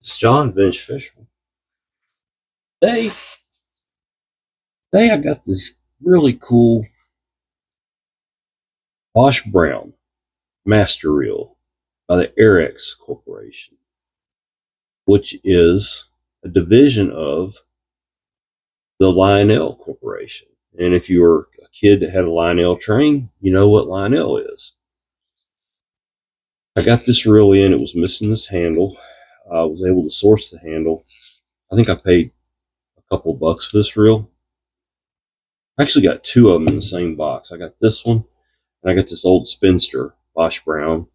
It's John Vince Fisher. Today, today I got this really cool Bache Brown Mastereel by the Airtex Corporation, which is a division of the Lionel Corporation. And if you were a kid that had a Lionel train, you know what Lionel is. I got this reel in. It was missing this handle. I was able to source the handle. I think I paid a couple bucks for this reel. I actually got two of them in the same box. I got this one, and I got this old Spinster Bache Brown.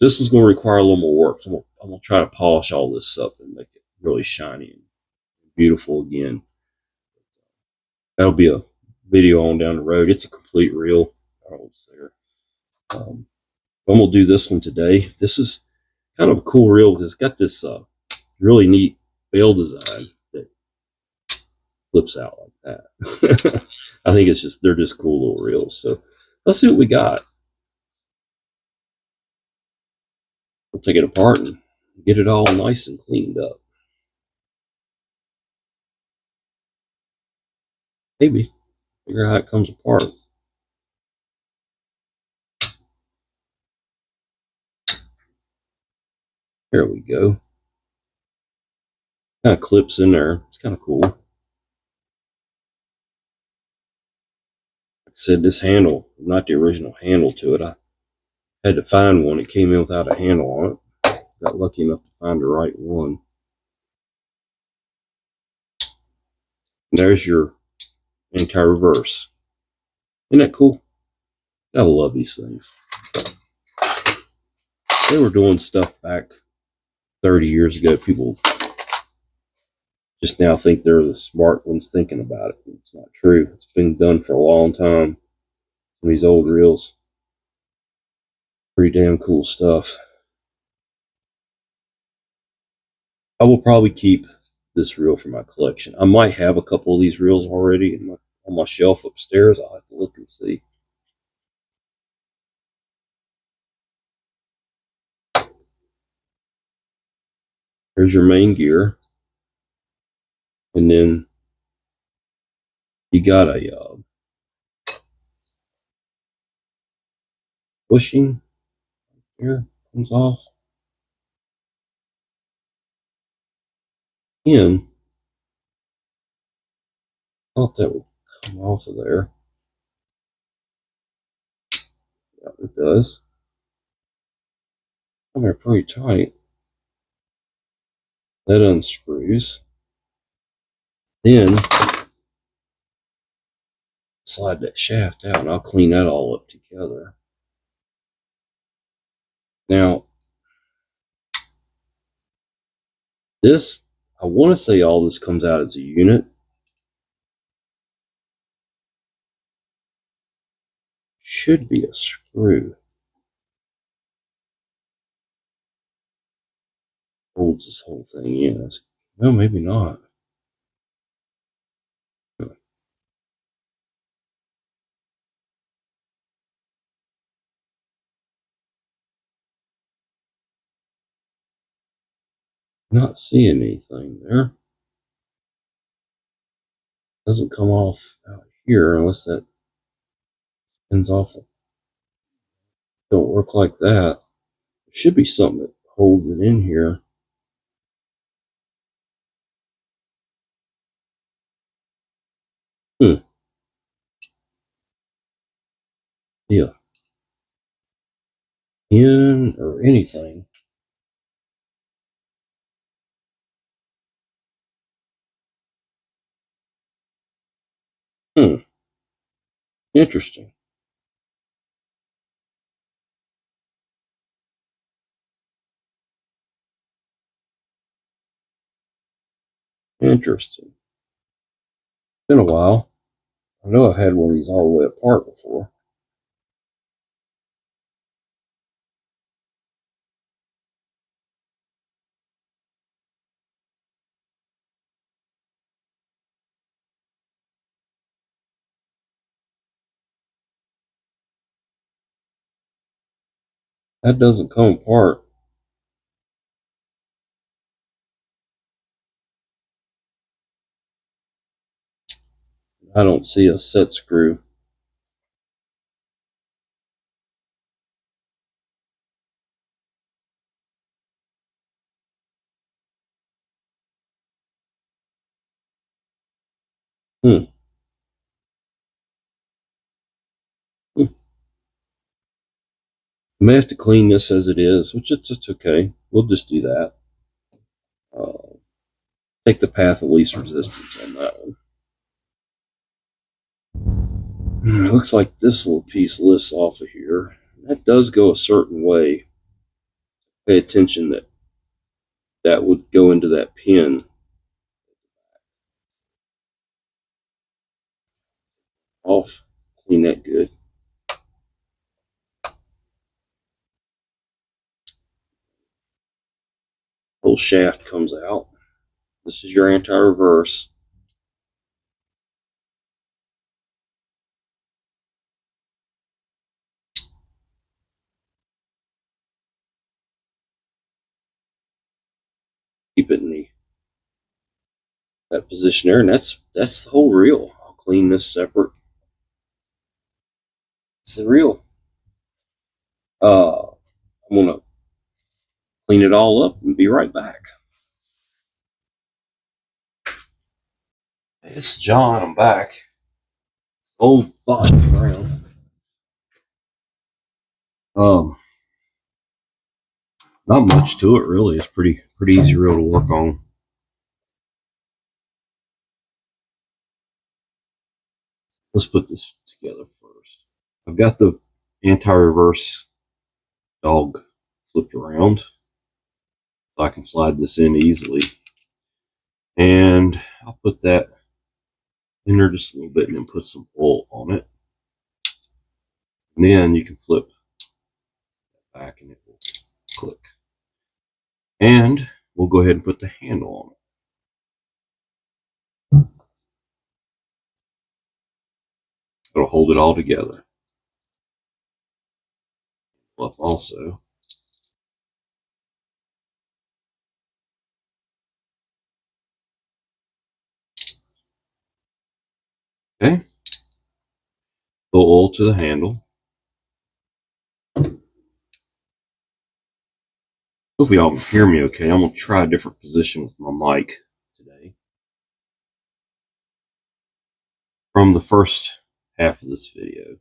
This was going to require a little more work. I'm going to try to polish all this up and make it really shiny and beautiful again. That'll be a video on down the road. It's a complete reel. There. I'm going to do this one today. This is kind of a cool reel because it's got this really neat bail design that flips out like that. I think they're just cool little reels. So let's see what we got. We'll take it apart and get it all nice and cleaned up. Maybe figure out how it comes apart. There we go. Kind of clips in there. It's kind of cool. Like I said, this handle, not the original handle to it. I had to find one. It came in without a handle on it. Got lucky enough to find the right one. And there's your anti-reverse. Isn't that cool? I love these things. They were doing stuff back 30 years ago. People just now think they're the smart ones thinking about it. It's not true. It's been done for a long time. These old reels. Pretty damn cool stuff. I will probably keep this reel for my collection. I might have a couple of these reels already on my shelf upstairs. I'll have to look and see. Here's your main gear. And then you got a bushing here, comes off. And thought that would come off of there. Yeah, it does. And they're pretty tight. That unscrews. Then slide that shaft out and I'll clean that all up together. Now, this, I want to say all this comes out as a unit. Should be a screw. Holds this whole thing in. No, maybe not. Not seeing anything there. Doesn't come off out here unless that spins off. Don't work like that. There should be something that holds it in here. Yeah. Pin or anything. Interesting. Interesting. Been a while. I know I've had one of these all the way apart before. That doesn't come apart. I don't see a set screw. Hmm. Hmm. I may have to clean this as it is, which it's okay. We'll just do that. Take the path of least resistance on that one. It looks like this little piece lifts off of here. That does go a certain way. Pay attention that that would go into that pin. Off. Clean that good. Whole shaft comes out. This is your anti-reverse. Keep it in that position there, and that's the whole reel. I'll clean this separate. It's the reel. I'm gonna clean it all up and be right back. Hey, it's John. I'm back. Old Bache Brown. Not much to it really. It's pretty easy reel to work on. Let's put this together first. I've got the anti-reverse dog flipped around, so I can slide this in easily. And I'll put that in there just a little bit and then put some oil on it. And then you can flip back and it will click. And we'll go ahead and put the handle on it. It'll hold it all together. Up also. Okay. A little oil to the handle. Hopefully y'all can hear me okay. I'm going to try a different position with my mic today. From the first half of this video.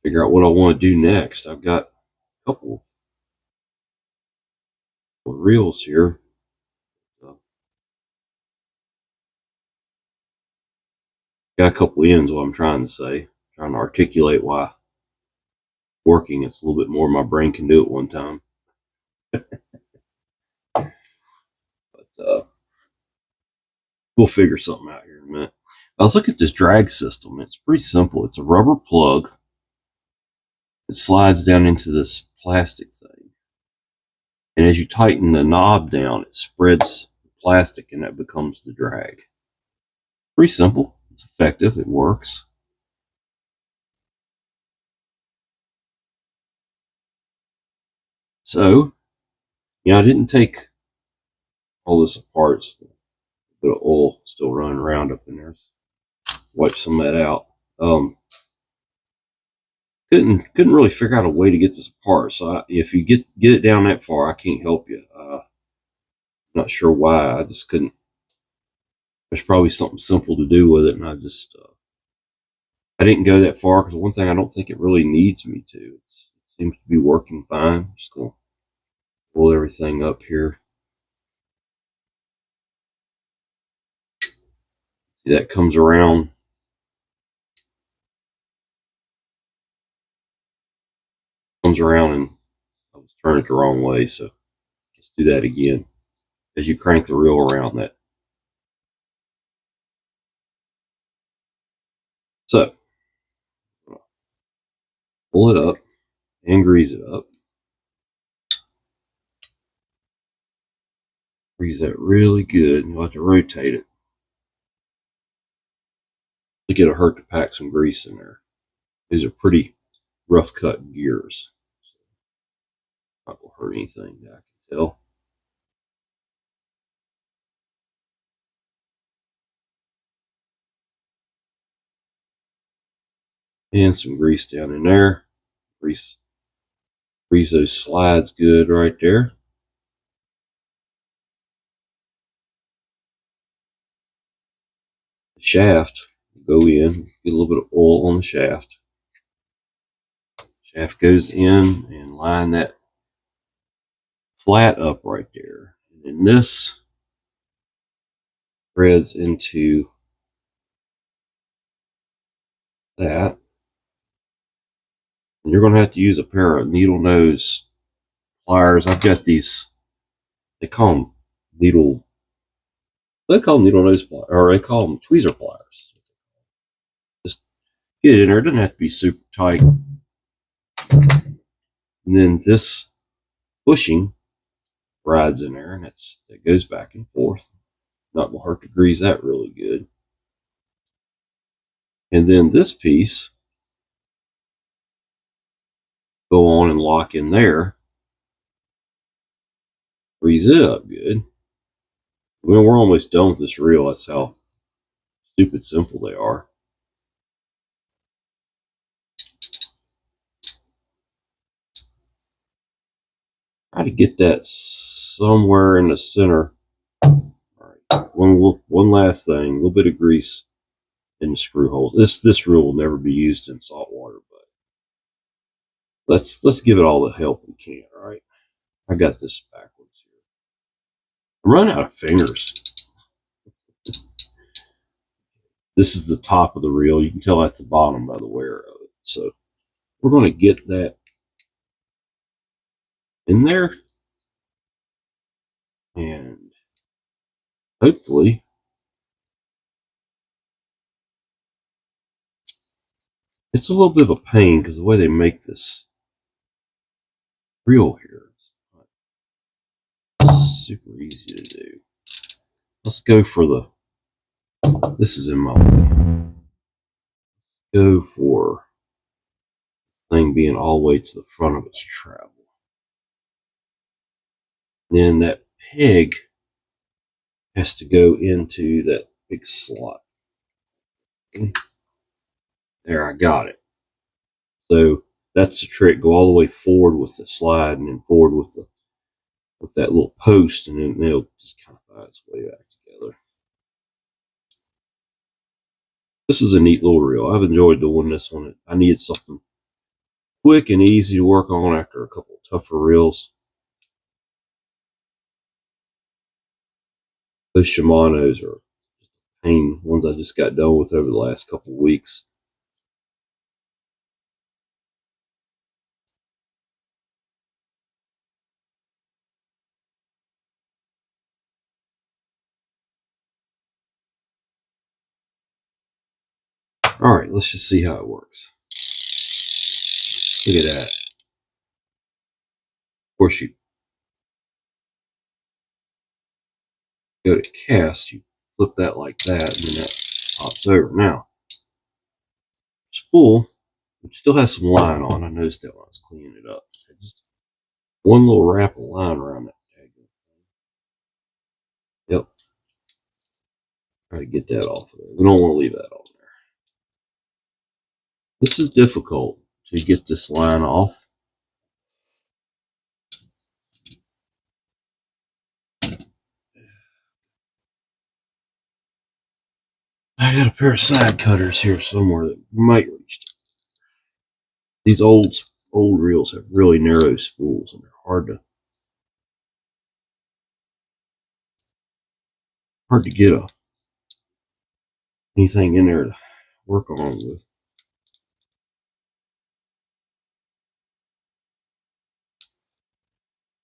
Figure out what I want to do next. I've got a couple of reels here. Got a couple ends, what I'm trying to say. Trying to articulate why working it's a little bit more my brain can do at one time. But we'll figure something out here in a minute. Let's look at this drag system. It's pretty simple. It's a rubber plug. It slides down into this plastic thing. And as you tighten the knob down, it spreads the plastic and that becomes the drag. Pretty simple. It's effective. It works. So, I didn't take all this apart. It's a bit of oil still running around up in there. Wipe some of that out. Couldn't really figure out a way to get this apart. So if you get it down that far, I can't help you. Not sure why. I just couldn't. There's probably something simple to do with it, and I just I didn't go that far because one thing I don't think it really needs me to. It seems to be working fine. Just gonna pull everything up here. See, that comes around. Comes around, and I was turning it the wrong way. So let's do that again. As you crank the reel around that. So pull it up and grease it up. Grease that really good, and you'll have to rotate it. I think it'll hurt to pack some grease in there. These are pretty rough cut gears. So not gonna hurt anything, I can tell. And some grease down in there. Grease those slides good right there. The shaft, go in, get a little bit of oil on the shaft. Shaft goes in and line that flat up right there. And then this threads into that. And you're going to have to use a pair of needle nose pliers. I've got these, they call them needle nose pliers, or they call them tweezer pliers. Just get it in there. It doesn't have to be super tight. And then this bushing rides in there, and that goes back and forth. Not going to hurt to grease that really good. And then this piece go on and lock in there. Grease it up good. Well, we're almost done with this reel. That's how stupid simple they are. Try to get that somewhere in the center. All right. One last thing, a little bit of grease in the screw hole. This reel will never be used in salt water, but let's give it all the help we can. All right. I got this backwards here. I'm running out of fingers. This is the top of the reel. You can tell that's the bottom by the wear of it. So we're going to get that in there, and hopefully it's a little bit of a pain because the way they make this reel here is super easy to do. Let's go for this is in my way. Go for thing being all the way to the front of its travel. Then that peg has to go into that big slot. Okay. There, I got it. So that's the trick. Go all the way forward with the slide, and then forward with that little post, and then it'll just kind of find its way back together. This is a neat little reel. I've enjoyed doing this one. I needed something quick and easy to work on after a couple of tougher reels. Those Shimano's are pain, ones I just got done with over the last couple of weeks. All right, let's just see how it works. Look at that. Of course, you go to cast, you flip that like that, and then that pops over. Now, spool, which still has some line on. I noticed that when I was cleaning it up. Just one little wrap of line around that tag. Yep. Try to get that off of there. We don't want to leave that on there. This is difficult to get this line off. I got a pair of side cutters here somewhere that might reach. These old reels have really narrow spools, and they're hard to get anything in there to work on with.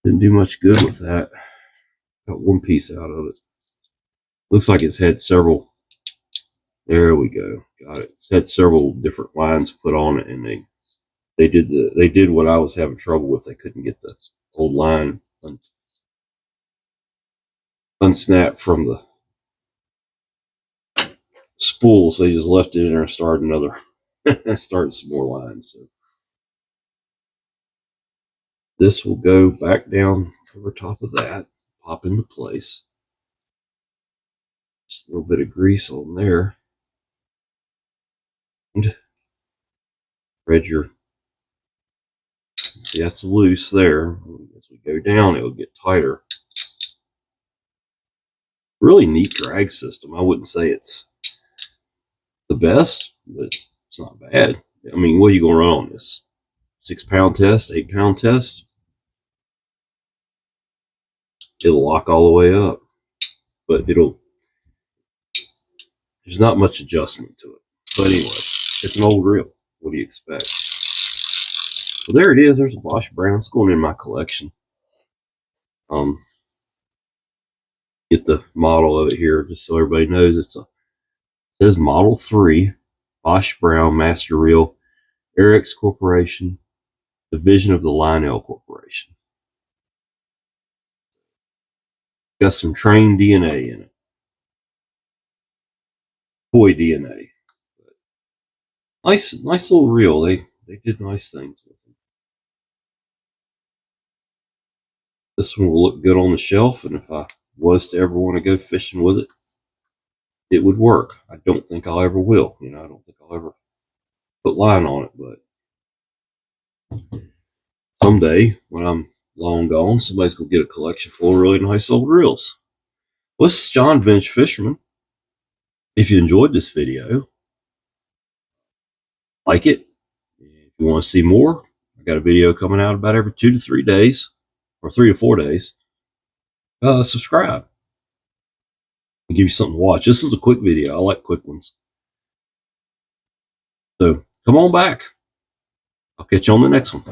Didn't do much good with that. Got one piece out of it. Looks like it's had several. There we go. Got it. It's had several different lines put on it, and they did what I was having trouble with. They couldn't get the old line unsnapped from the spool, so they just left it in there and started some more lines. So this will go back down over top of that, pop into place. Just a little bit of grease on there. And Thread your, see, that's loose there. As we go down, it'll get tighter. Really neat drag system. I wouldn't say it's the best, but it's not bad. I mean, what are you going to run on this? 6-pound test, 8-pound test? It'll lock all the way up, but there's not much adjustment to it. But anyway, it's an old reel. What do you expect? Well, there it is. There's a Bache Brown. It's going in my collection. Get the model of it here just so everybody knows. It says Model 3, Bache Brown Mastereel, Airtex Corporation, division of the Lionel Corporation. Got some trained DNA in it. Toy DNA. Nice little reel. They did nice things with it. This one will look good on the shelf, and if I was to ever want to go fishing with it, it would work. I don't think I'll ever will. I don't think I'll ever put line on it, but someday when I'm long gone, somebody's gonna get a collection full of really nice old reels. Well, this is John Bench Fisherman. If you enjoyed this video, like it. If you want to see more, I got a video coming out about every 2 to 3 days, or 3 to 4 days. Subscribe. I'll give you something to watch. This is a quick video. I like quick ones. So come on back. I'll catch you on the next one.